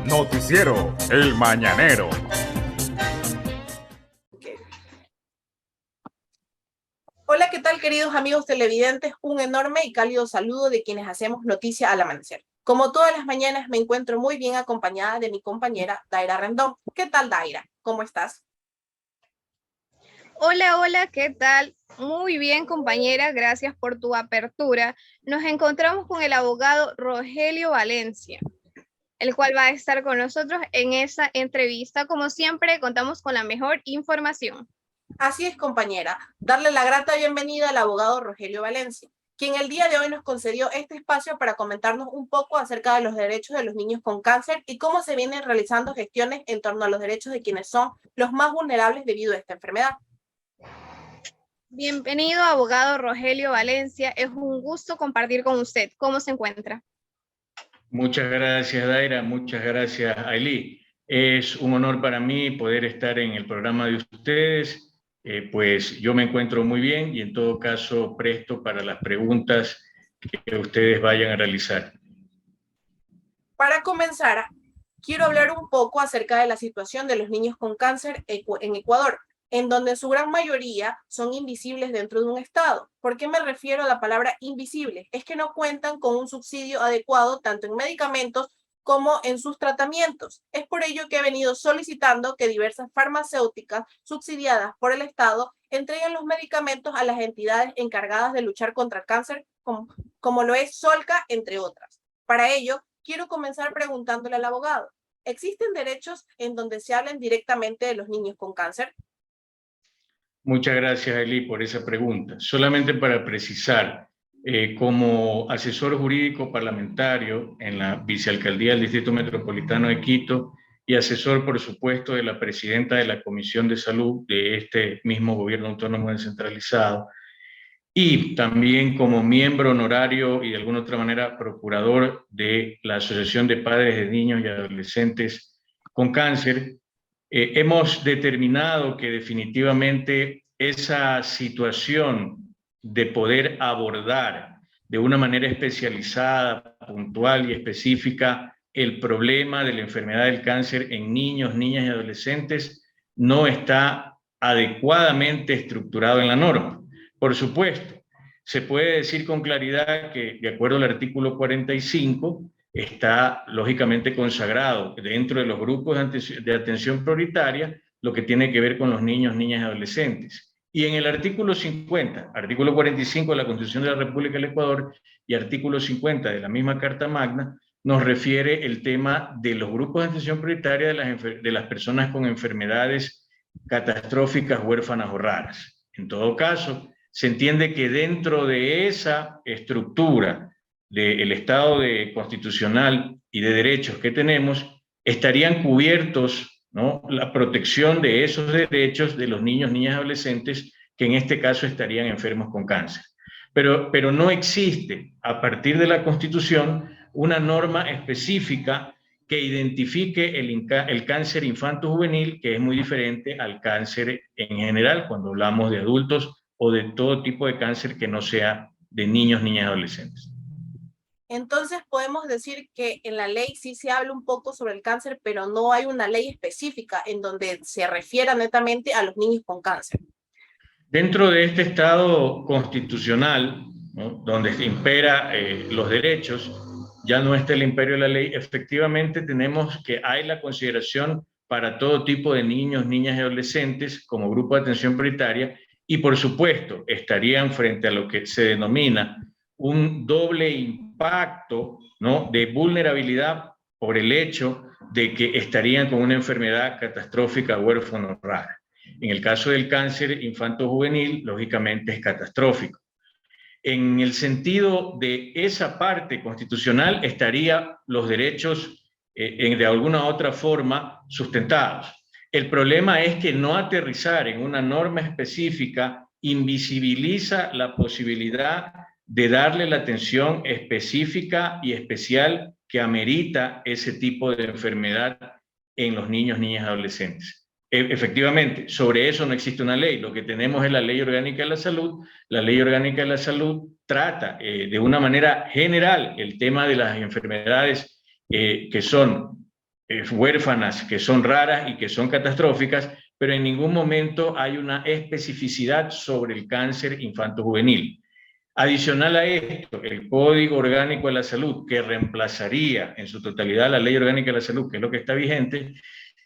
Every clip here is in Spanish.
Noticiero El Mañanero. Hola, ¿qué tal, queridos amigos televidentes? Un enorme y cálido saludo de quienes hacemos noticia al amanecer. Como todas las mañanas, me encuentro muy bien acompañada de mi compañera Daira Rendón. ¿Qué tal, Daira? ¿Cómo estás? Hola, hola, ¿qué tal? Muy bien, compañera, gracias por tu apertura. Nos encontramos con el abogado Rogelio Valencia, el cual va a estar con nosotros en esa entrevista. Como siempre, contamos con la mejor información. Así es, compañera. Darle la grata bienvenida al abogado Rogelio Valencia, quien el día de hoy nos concedió este espacio para comentarnos un poco acerca de los derechos de los niños con cáncer y cómo se vienen realizando gestiones en torno a los derechos de quienes son los más vulnerables debido a esta enfermedad. Bienvenido, abogado Rogelio Valencia. Es un gusto compartir con usted. ¿Cómo se encuentra? Muchas gracias, Daira. Muchas gracias, Ailí. Es un honor para mí poder estar en el programa de ustedes. Pues yo me encuentro muy bien y en todo caso presto para las preguntas que ustedes vayan a realizar. Para comenzar, quiero hablar un poco acerca de la situación de los niños con cáncer en Ecuador, en donde su gran mayoría son invisibles dentro de un estado. ¿Por qué me refiero a la palabra invisible? Es que no cuentan con un subsidio adecuado tanto en medicamentos como en sus tratamientos. Es por ello que he venido solicitando que diversas farmacéuticas subsidiadas por el Estado entreguen los medicamentos a las entidades encargadas de luchar contra el cáncer, como lo es Solca, entre otras. Para ello, quiero comenzar preguntándole al abogado, ¿existen derechos en donde se hablen directamente de los niños con cáncer? Muchas gracias, Ailí, por esa pregunta. Solamente para precisar, como asesor jurídico parlamentario en la Vicealcaldía del Distrito Metropolitano de Quito y asesor, por supuesto, de la presidenta de la Comisión de Salud de este mismo gobierno autónomo descentralizado, y también como miembro honorario y de alguna otra manera procurador de la Asociación de Padres de Niños y Adolescentes con Cáncer, hemos determinado que definitivamente esa situación de poder abordar de una manera especializada, puntual y específica el problema de la enfermedad del cáncer en niños, niñas y adolescentes no está adecuadamente estructurado en la norma. Por supuesto, se puede decir con claridad que, de acuerdo al artículo 45, está lógicamente consagrado dentro de los grupos de atención prioritaria lo que tiene que ver con los niños, niñas y adolescentes. Y en el artículo 50, artículo 45 de la Constitución de la República del Ecuador y artículo 50 de la misma Carta Magna, nos refiere el tema de los grupos de atención prioritaria de las personas con enfermedades catastróficas, huérfanas o raras. En todo caso, se entiende que dentro de esa estructura del Estado constitucional y de derechos que tenemos, estarían cubiertos, ¿no?, la protección de esos derechos de los niños, niñas y adolescentes que en este caso estarían enfermos con cáncer. Pero no existe, a partir de la Constitución, una norma específica que identifique el cáncer infanto-juvenil, que es muy diferente al cáncer en general, cuando hablamos de adultos o de todo tipo de cáncer que no sea de niños, niñas y adolescentes. Entonces podemos decir que en la ley sí se habla un poco sobre el cáncer, pero no hay una ley específica en donde se refiera netamente a los niños con cáncer. Dentro de este Estado constitucional, ¿no?, donde impera los derechos, ya no está el imperio de la ley, efectivamente tenemos que hay la consideración para todo tipo de niños, niñas y adolescentes como grupo de atención prioritaria y por supuesto estarían frente a lo que se denomina un doble impacto, ¿no?, de vulnerabilidad por el hecho de que estarían con una enfermedad catastrófica, huérfana o rara. En el caso del cáncer infanto-juvenil, lógicamente es catastrófico. En el sentido de esa parte constitucional estarían los derechos de alguna otra forma sustentados. El problema es que no aterrizar en una norma específica invisibiliza la posibilidad de darle la atención específica y especial que amerita ese tipo de enfermedad en los niños, niñas y adolescentes. Efectivamente, sobre eso no existe una ley. Lo que tenemos es la Ley Orgánica de la Salud. La Ley Orgánica de la Salud trata de una manera general el tema de las enfermedades que son huérfanas que son raras y que son catastróficas, pero en ningún momento hay una especificidad sobre el cáncer infanto-juvenil. Adicional a esto, el Código Orgánico de la Salud, que reemplazaría en su totalidad la Ley Orgánica de la Salud, que es lo que está vigente,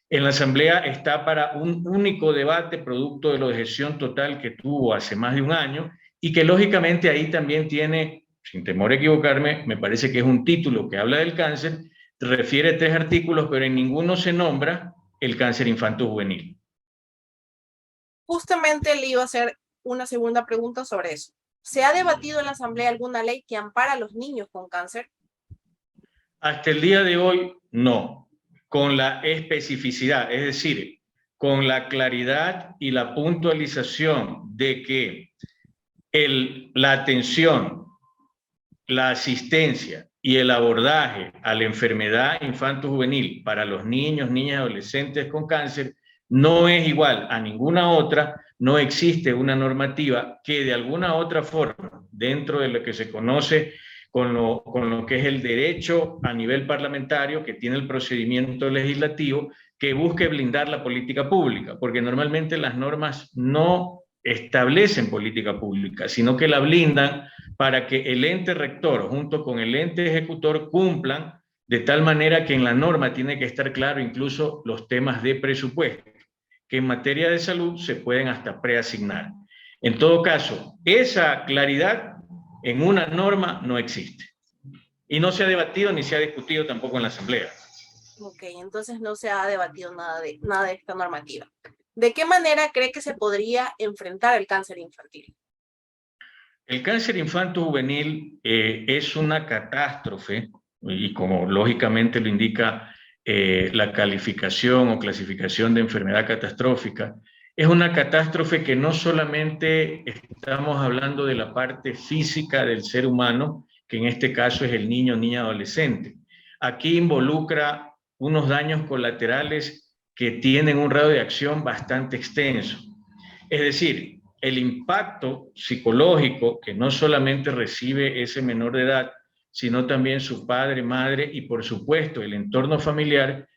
en la Asamblea está para un único debate producto de la objeción total que tuvo hace más de un año y que lógicamente ahí también tiene, sin temor a equivocarme, me parece que es un título que habla del cáncer, refiere 3 artículos, pero en ninguno se nombra el cáncer infanto-juvenil. Justamente le iba a hacer una segunda pregunta sobre eso. ¿Se ha debatido en la Asamblea alguna ley que ampara a los niños con cáncer? Hasta el día de hoy, no, con la especificidad, es decir, con la claridad y la puntualización de que la atención, la asistencia y el abordaje a la enfermedad infanto-juvenil para los niños, niñas y adolescentes con cáncer no es igual a ninguna otra. No existe una normativa que de alguna otra forma, dentro de lo que se conoce con lo que es el derecho a nivel parlamentario, que tiene el procedimiento legislativo, que busque blindar la política pública, porque normalmente las normas no establecen política pública, sino que la blindan para que el ente rector junto con el ente ejecutor cumplan, de tal manera que en la norma tiene que estar claro incluso los temas de presupuesto, que en materia de salud se pueden hasta preasignar. En todo caso, esa claridad en una norma no existe. Y no se ha debatido ni se ha discutido tampoco en la Asamblea. Ok, entonces no se ha debatido nada de esta normativa. ¿De qué manera cree que se podría enfrentar el cáncer infantil? El cáncer infanto-juvenil es una catástrofe, y como lógicamente lo indica la calificación o clasificación de enfermedad catastrófica, es una catástrofe que no solamente estamos hablando de la parte física del ser humano, que en este caso es el niño, niña, adolescente. Aquí involucra unos daños colaterales que tienen un radio de acción bastante extenso. Es decir, el impacto psicológico que no solamente recibe ese menor de edad, sino también su padre, madre y por supuesto el entorno familiar,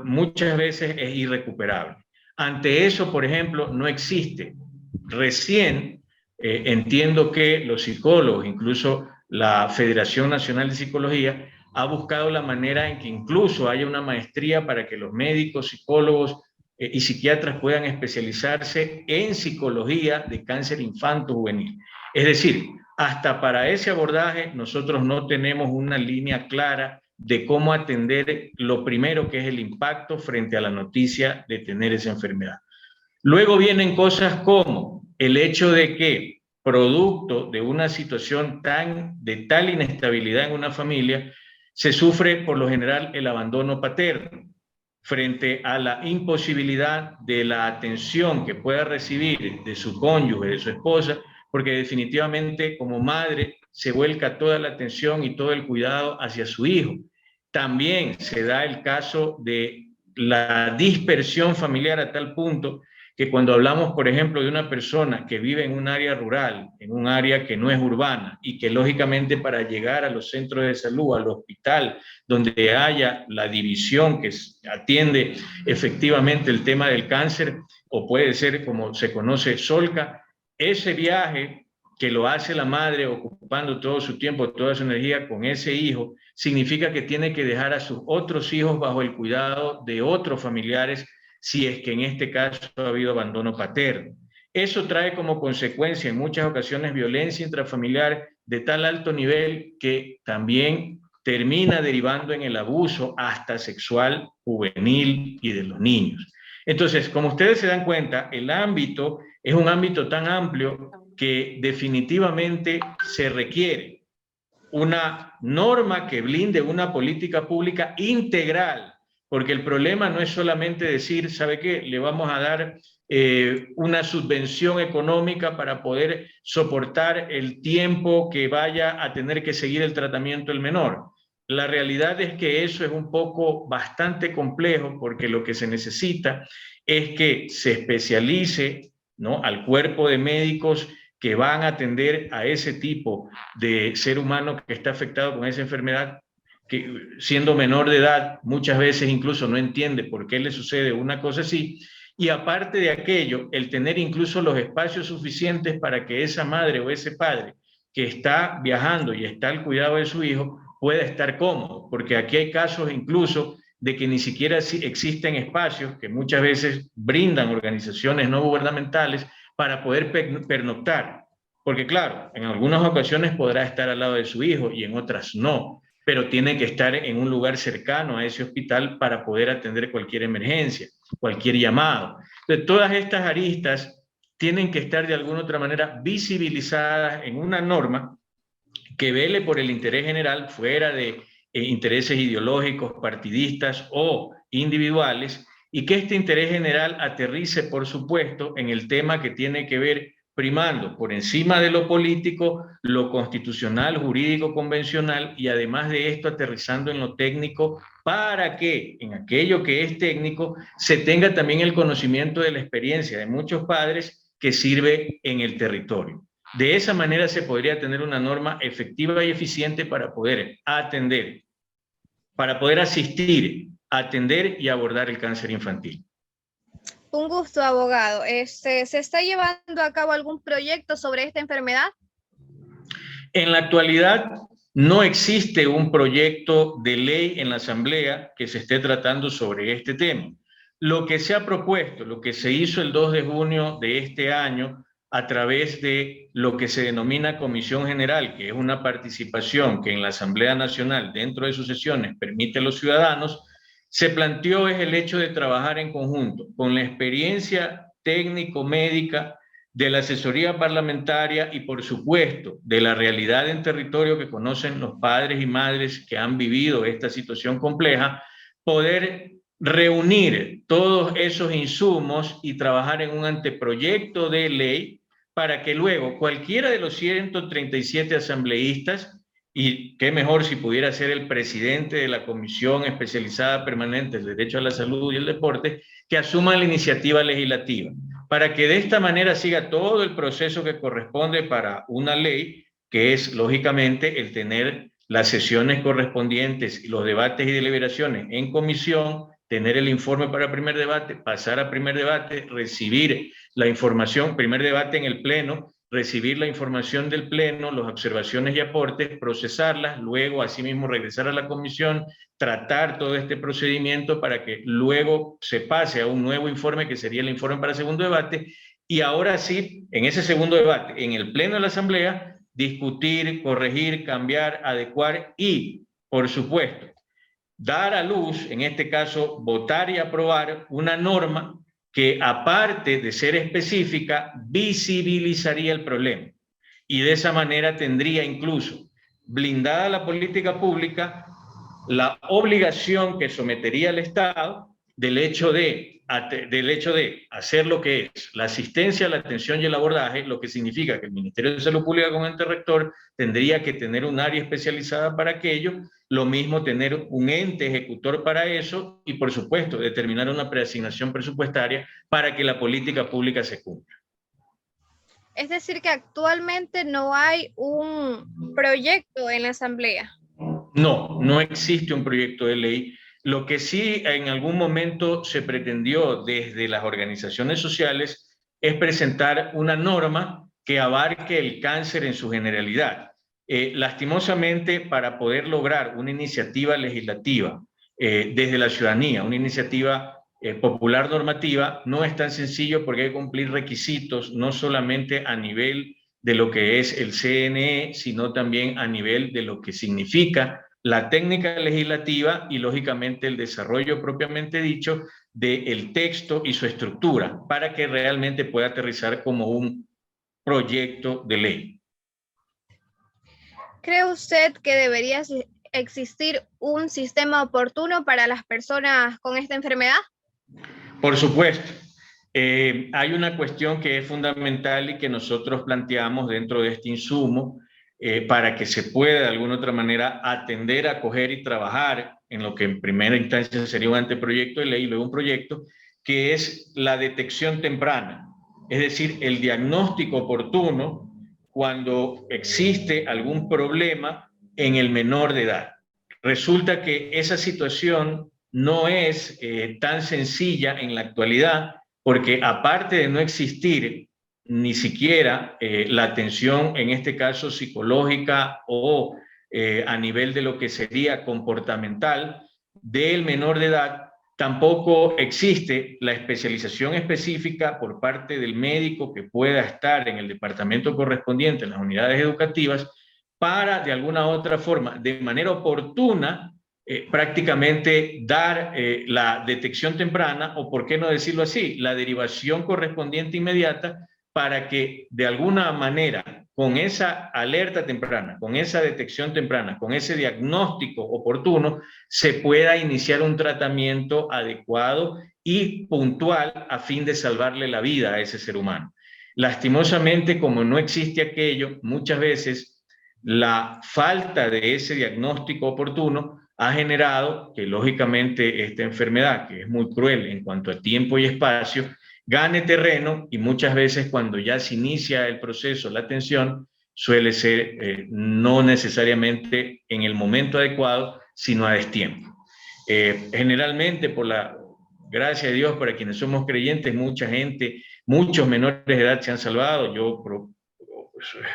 muchas veces es irrecuperable. Ante eso, por ejemplo, no existe. Recién entiendo que los psicólogos, incluso la Federación Nacional de Psicología, ha buscado la manera en que incluso haya una maestría para que los médicos, psicólogos y psiquiatras puedan especializarse en psicología de cáncer infanto-juvenil. Es decir, hasta para ese abordaje nosotros no tenemos una línea clara de cómo atender lo primero, que es el impacto frente a la noticia de tener esa enfermedad. Luego vienen cosas como el hecho de que, producto de una situación de tal inestabilidad en una familia, se sufre por lo general el abandono paterno frente a la imposibilidad de la atención que pueda recibir de su cónyuge, de su esposa, porque definitivamente como madre se vuelca toda la atención y todo el cuidado hacia su hijo. También se da el caso de la dispersión familiar a tal punto que cuando hablamos, por ejemplo, de una persona que vive en un área rural, en un área que no es urbana y que lógicamente para llegar a los centros de salud, al hospital, donde haya la división que atiende efectivamente el tema del cáncer, o puede ser como se conoce Solca, ese viaje que lo hace la madre ocupando todo su tiempo, toda su energía con ese hijo, significa que tiene que dejar a sus otros hijos bajo el cuidado de otros familiares, si es que en este caso ha habido abandono paterno. Eso trae como consecuencia en muchas ocasiones violencia intrafamiliar de tal alto nivel que también termina derivando en el abuso hasta sexual juvenil y de los niños. Entonces, como ustedes se dan cuenta, el ámbito es un ámbito tan amplio que definitivamente se requiere una norma que blinde una política pública integral, porque el problema no es solamente decir, ¿sabe qué? Le vamos a dar una subvención económica para poder soportar el tiempo que vaya a tener que seguir el tratamiento el menor. La realidad es que eso es un poco bastante complejo, porque lo que se necesita es que se especialice, ¿no?, al cuerpo de médicos que van a atender a ese tipo de ser humano que está afectado con esa enfermedad, que siendo menor de edad, muchas veces incluso no entiende por qué le sucede una cosa así. Y aparte de aquello, el tener incluso los espacios suficientes para que esa madre o ese padre que está viajando y está al cuidado de su hijo pueda estar cómodo, porque aquí hay casos incluso de que ni siquiera existen espacios que muchas veces brindan organizaciones no gubernamentales para poder pernoctar. Porque claro, en algunas ocasiones podrá estar al lado de su hijo y en otras no, pero tiene que estar en un lugar cercano a ese hospital para poder atender cualquier emergencia, cualquier llamado. Entonces, todas estas aristas tienen que estar de alguna otra manera visibilizadas en una norma que vele por el interés general fuera de intereses ideológicos, partidistas o individuales, y que este interés general aterrice, por supuesto, en el tema que tiene que ver primando por encima de lo político, lo constitucional, jurídico, convencional, y además de esto aterrizando en lo técnico, para que en aquello que es técnico se tenga también el conocimiento de la experiencia de muchos padres que sirve en el territorio. De esa manera se podría tener una norma efectiva y eficiente para poder atender, para poder asistir, atender y abordar el cáncer infantil. Un gusto, abogado. ¿Se está llevando a cabo algún proyecto sobre esta enfermedad? En la actualidad no existe un proyecto de ley en la Asamblea que se esté tratando sobre este tema. Lo que se ha propuesto, lo que se hizo el 2 de junio de este año, a través de lo que se denomina Comisión General, que es una participación que en la Asamblea Nacional, dentro de sus sesiones, permite a los ciudadanos, se planteó es el hecho de trabajar en conjunto con la experiencia técnico-médica de la asesoría parlamentaria y, por supuesto, de la realidad en territorio que conocen los padres y madres que han vivido esta situación compleja, poder reunir todos esos insumos y trabajar en un anteproyecto de ley para que luego cualquiera de los 137 asambleístas, y qué mejor si pudiera ser el presidente de la Comisión Especializada Permanente del Derecho a la Salud y el Deporte, que asuman la iniciativa legislativa, para que de esta manera siga todo el proceso que corresponde para una ley, que es lógicamente el tener las sesiones correspondientes y los debates y deliberaciones en comisión, tener el informe para primer debate, pasar a primer debate, recibir la información, primer debate en el pleno, recibir la información del pleno, las observaciones y aportes, procesarlas, luego asimismo regresar a la comisión, tratar todo este procedimiento para que luego se pase a un nuevo informe que sería el informe para segundo debate, y ahora sí, en ese segundo debate, en el pleno de la Asamblea, discutir, corregir, cambiar, adecuar y, por supuesto, dar a luz, en este caso, votar y aprobar una norma que, aparte de ser específica, visibilizaría el problema. Y de esa manera tendría incluso blindada la política pública la obligación que sometería al Estado del hecho de hacer lo que es la asistencia, la atención y el abordaje, lo que significa que el Ministerio de Salud Pública como ente rector tendría que tener un área especializada para aquello, lo mismo tener un ente ejecutor para eso y, por supuesto, determinar una preasignación presupuestaria para que la política pública se cumpla. Es decir, que actualmente no hay un proyecto en la Asamblea. No, no existe un proyecto de ley. Lo que sí en algún momento se pretendió desde las organizaciones sociales es presentar una norma que abarque el cáncer en su generalidad. Lastimosamente, para poder lograr una iniciativa legislativa desde la ciudadanía, una iniciativa popular normativa, no es tan sencillo porque hay que cumplir requisitos no solamente a nivel de lo que es el CNE, sino también a nivel de lo que significa la técnica legislativa y, lógicamente, el desarrollo propiamente dicho del texto y su estructura para que realmente pueda aterrizar como un proyecto de ley. ¿Cree usted que debería existir un sistema oportuno para las personas con esta enfermedad? Por supuesto. Hay una cuestión que es fundamental y que nosotros planteamos dentro de este insumo para que se pueda de alguna otra manera atender, acoger y trabajar en lo que en primera instancia sería un anteproyecto de ley y luego un proyecto, que es la detección temprana, es decir, el diagnóstico oportuno cuando existe algún problema en el menor de edad. resulta que esa situación no es tan sencilla en la actualidad, porque aparte de no existir ni siquiera la atención, en este caso psicológica o a nivel de lo que sería comportamental del menor de edad, tampoco existe la especialización específica por parte del médico que pueda estar en el departamento correspondiente, en las unidades educativas, para de alguna u otra forma, de manera oportuna, prácticamente dar la detección temprana, o por qué no decirlo así, la derivación correspondiente inmediata, para que de alguna manera, con esa alerta temprana, con esa detección temprana, con ese diagnóstico oportuno, se pueda iniciar un tratamiento adecuado y puntual a fin de salvarle la vida a ese ser humano. Lastimosamente, como no existe aquello, muchas veces la falta de ese diagnóstico oportuno ha generado que, lógicamente, esta enfermedad, que es muy cruel en cuanto a tiempo y espacio, gane terreno, y muchas veces cuando ya se inicia el proceso, la atención, suele ser no necesariamente en el momento adecuado, sino a destiempo. Generalmente, gracias a Dios, para quienes somos creyentes, mucha gente, muchos menores de edad se han salvado. Yo,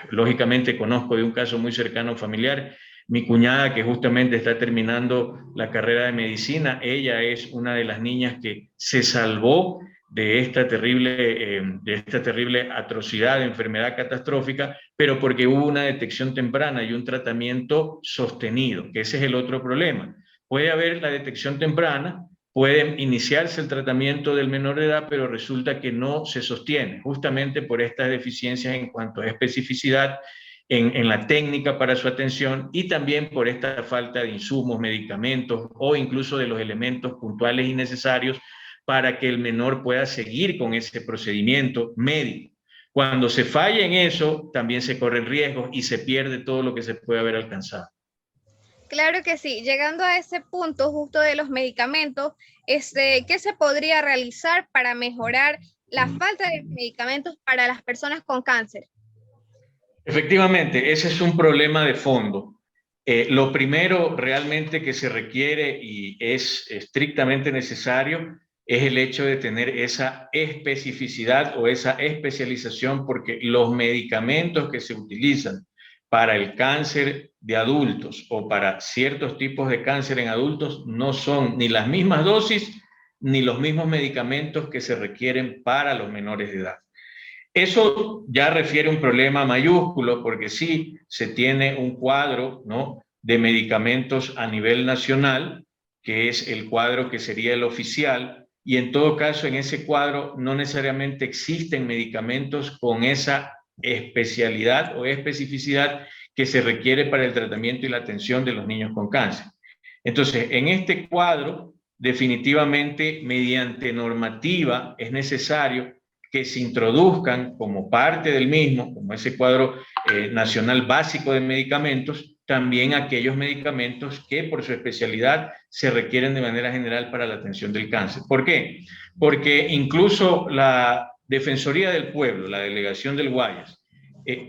lógicamente, conozco de un caso muy cercano familiar. Mi cuñada, que justamente está terminando la carrera de medicina, ella es una de las niñas que se salvó de esta terrible atrocidad de enfermedad catastrófica, pero porque hubo una detección temprana y un tratamiento sostenido, que ese es el otro problema. Puede haber la detección temprana, puede iniciarse el tratamiento del menor de edad, pero resulta que no se sostiene, justamente por estas deficiencias en cuanto a especificidad en la técnica para su atención, y también por esta falta de insumos, medicamentos o incluso de los elementos puntuales y necesarios para que el menor pueda seguir con ese procedimiento médico. Cuando se falla en eso, también se corren riesgos y se pierde todo lo que se puede haber alcanzado. Claro que sí. Llegando a ese punto justo de los medicamentos, ¿qué se podría realizar para mejorar la falta de medicamentos para las personas con cáncer? Efectivamente, ese es un problema de fondo. Lo primero realmente que se requiere y es estrictamente necesario es el hecho de tener esa especificidad o esa especialización, porque los medicamentos que se utilizan para el cáncer de adultos o para ciertos tipos de cáncer en adultos no son ni las mismas dosis ni los mismos medicamentos que se requieren para los menores de edad. Eso ya refiere a un problema mayúsculo, porque sí se tiene un cuadro, ¿no?, de medicamentos a nivel nacional, que es el cuadro que sería el oficial, y en todo caso en ese cuadro no necesariamente existen medicamentos con esa especialidad o especificidad que se requiere para el tratamiento y la atención de los niños con cáncer. Entonces, en este cuadro, definitivamente, mediante normativa, es necesario que se introduzcan como parte del mismo, como ese cuadro nacional básico de medicamentos, también aquellos medicamentos que por su especialidad se requieren de manera general para la atención del cáncer. ¿Por qué? Porque incluso la Defensoría del Pueblo, la delegación del Guayas,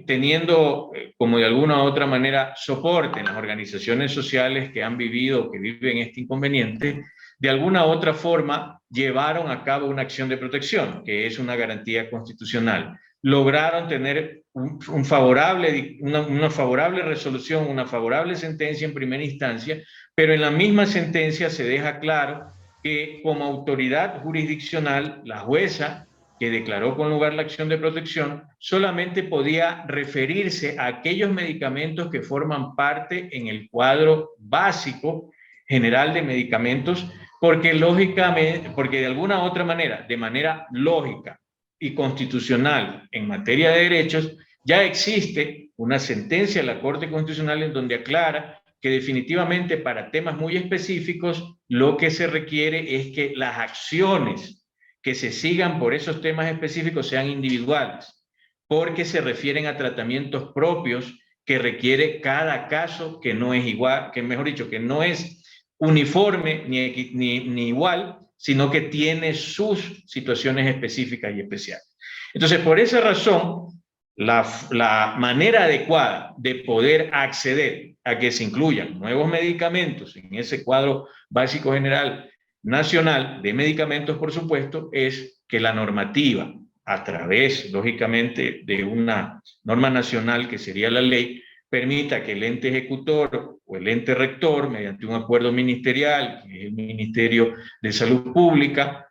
teniendo como de alguna u otra manera soporte en las organizaciones sociales que han vivido, que viven este inconveniente, de alguna u otra forma llevaron a cabo una acción de protección, que es una garantía constitucional. Lograron tener una favorable resolución, una favorable sentencia en primera instancia, pero en la misma sentencia se deja claro que como autoridad jurisdiccional, la jueza que declaró con lugar la acción de protección solamente podía referirse a aquellos medicamentos que forman parte en el cuadro básico general de medicamentos, porque lógicamente, porque de alguna u otra manera, de manera lógica y constitucional en materia de derechos, ya existe una sentencia de la Corte Constitucional en donde aclara que definitivamente para temas muy específicos lo que se requiere es que las acciones que se sigan por esos temas específicos sean individuales, porque se refieren a tratamientos propios que requiere cada caso, que no es igual, que mejor dicho, que no es uniforme ni igual, sino que tiene sus situaciones específicas y especiales. Entonces, por esa razón, la manera adecuada de poder acceder a que se incluyan nuevos medicamentos en ese cuadro básico general nacional de medicamentos, por supuesto, es que la normativa, a través, lógicamente, de una norma nacional que sería la ley, permita que el ente ejecutor o el ente rector, mediante un acuerdo ministerial, que es el Ministerio de Salud Pública,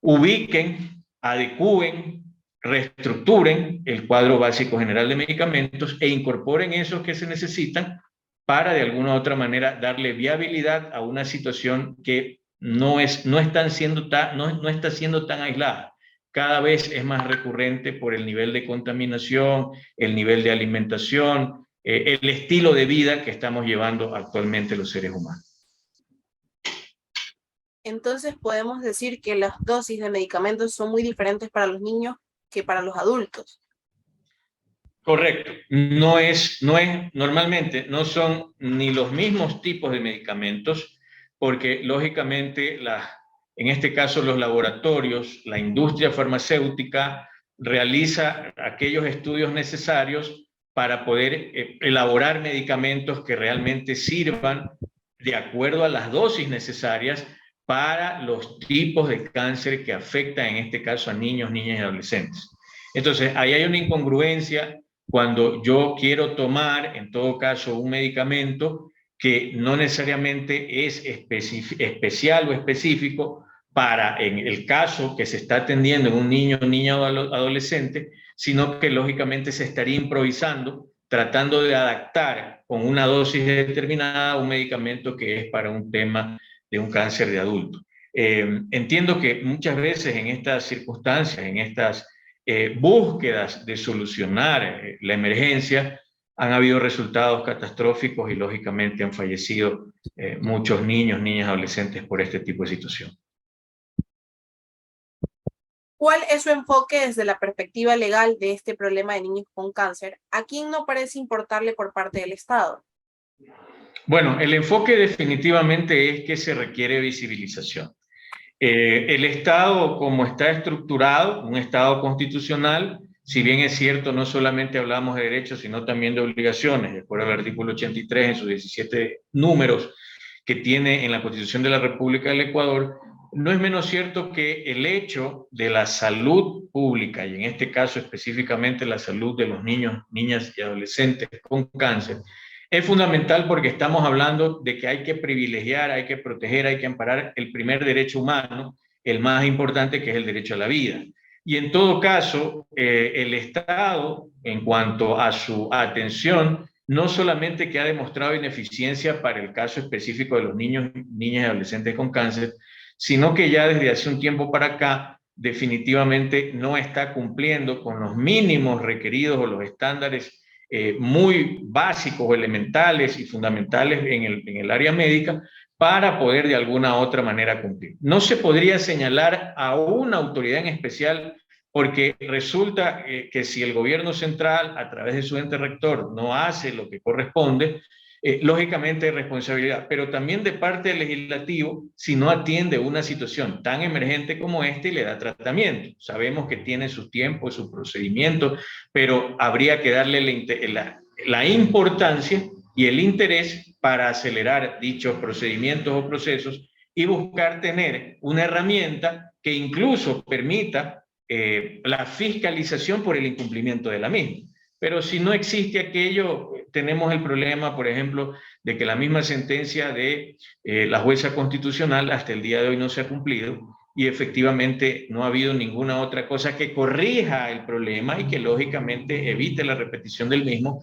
ubiquen, adecúen, reestructuren el cuadro básico general de medicamentos e incorporen esos que se necesitan para de alguna u otra manera darle viabilidad a una situación que no está siendo tan aislada. Cada vez es más recurrente por el nivel de contaminación, el nivel de alimentación, el estilo de vida que estamos llevando actualmente los seres humanos. Entonces podemos decir que las dosis de medicamentos son muy diferentes para los niños que para los adultos. Correcto. Normalmente no son ni los mismos tipos de medicamentos, porque lógicamente en este caso los laboratorios, la industria farmacéutica realiza aquellos estudios necesarios para poder elaborar medicamentos que realmente sirvan de acuerdo a las dosis necesarias para los tipos de cáncer que afectan en este caso a niños, niñas y adolescentes. Entonces, ahí hay una incongruencia cuando yo quiero tomar, en todo caso, un medicamento que no necesariamente es especial o específico para, en el caso que se está atendiendo en un niño, niña o adolescente, sino que lógicamente se estaría improvisando, tratando de adaptar con una dosis determinada un medicamento que es para un tema de un cáncer de adulto. Entiendo que muchas veces en estas circunstancias, en estas búsquedas de solucionar la emergencia, han habido resultados catastróficos y lógicamente han fallecido muchos niños, niñas, adolescentes por este tipo de situación. ¿Cuál es su enfoque desde la perspectiva legal de este problema de niños con cáncer? ¿A quién no parece importarle por parte del Estado? Bueno, el enfoque definitivamente es que se requiere visibilización. El Estado, como está estructurado, un Estado constitucional, si bien es cierto, no solamente hablamos de derechos, sino también de obligaciones, de acuerdo al artículo 83 en sus 17 números que tiene en la Constitución de la República del Ecuador, no es menos cierto que el hecho de la salud pública, y en este caso específicamente la salud de los niños, niñas y adolescentes con cáncer, es fundamental porque estamos hablando de que hay que privilegiar, hay que proteger, hay que amparar el primer derecho humano, el más importante, que es el derecho a la vida. Y en todo caso, el Estado, en cuanto a su atención, no solamente que ha demostrado ineficiencia para el caso específico de los niños, niñas y adolescentes con cáncer, sino que ya desde hace un tiempo para acá definitivamente no está cumpliendo con los mínimos requeridos o los estándares muy básicos, elementales y fundamentales en el área médica para poder de alguna u otra manera cumplir. No se podría señalar a una autoridad en especial porque resulta que si el gobierno central a través de su ente rector no hace lo que corresponde, lógicamente hay responsabilidad, pero también de parte del legislativo si no atiende una situación tan emergente como esta y le da tratamiento. Sabemos que tiene su tiempo, su procedimiento, pero habría que darle la importancia y el interés para acelerar dichos procedimientos o procesos y buscar tener una herramienta que incluso permita la fiscalización por el incumplimiento de la misma. Pero si no existe aquello, tenemos el problema, por ejemplo, de que la misma sentencia de la jueza constitucional hasta el día de hoy no se ha cumplido y efectivamente no ha habido ninguna otra cosa que corrija el problema y que lógicamente evite la repetición del mismo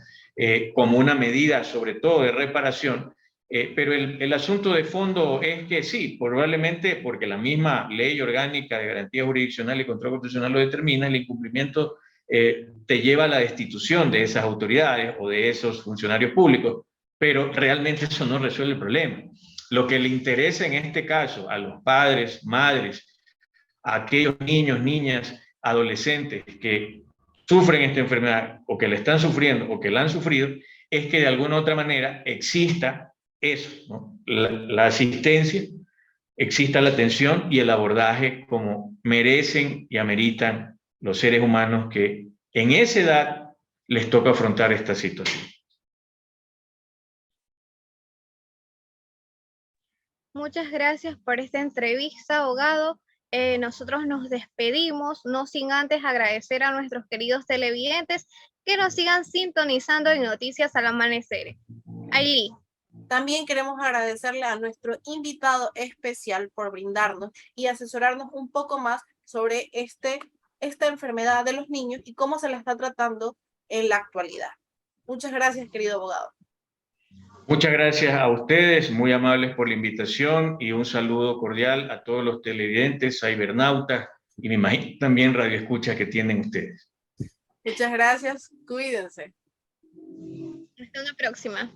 como una medida sobre todo de reparación. Pero el asunto de fondo es que sí, probablemente porque la misma ley orgánica de garantía jurisdiccional y control constitucional lo determina, el incumplimiento te lleva a la destitución de esas autoridades o de esos funcionarios públicos, pero realmente eso no resuelve el problema. Lo que le interesa en este caso a los padres, madres, a aquellos niños, niñas, adolescentes que sufren esta enfermedad o que la están sufriendo o que la han sufrido, es que de alguna u otra manera exista eso, ¿no? La asistencia, exista la atención y el abordaje como merecen y ameritan los seres humanos que en esa edad les toca afrontar esta situación. Muchas gracias por esta entrevista, abogado. Nosotros nos despedimos, no sin antes agradecer a nuestros queridos televidentes que nos sigan sintonizando en Noticias al Amanecer. Ailey. También queremos agradecerle a nuestro invitado especial por brindarnos y asesorarnos un poco más sobre esta enfermedad de los niños y cómo se la está tratando en la actualidad. Muchas gracias, querido abogado. Muchas gracias a ustedes, muy amables por la invitación, y un saludo cordial a todos los televidentes, cibernautas y me imagino también radioescuchas que tienen ustedes. Muchas gracias, cuídense. Hasta una próxima.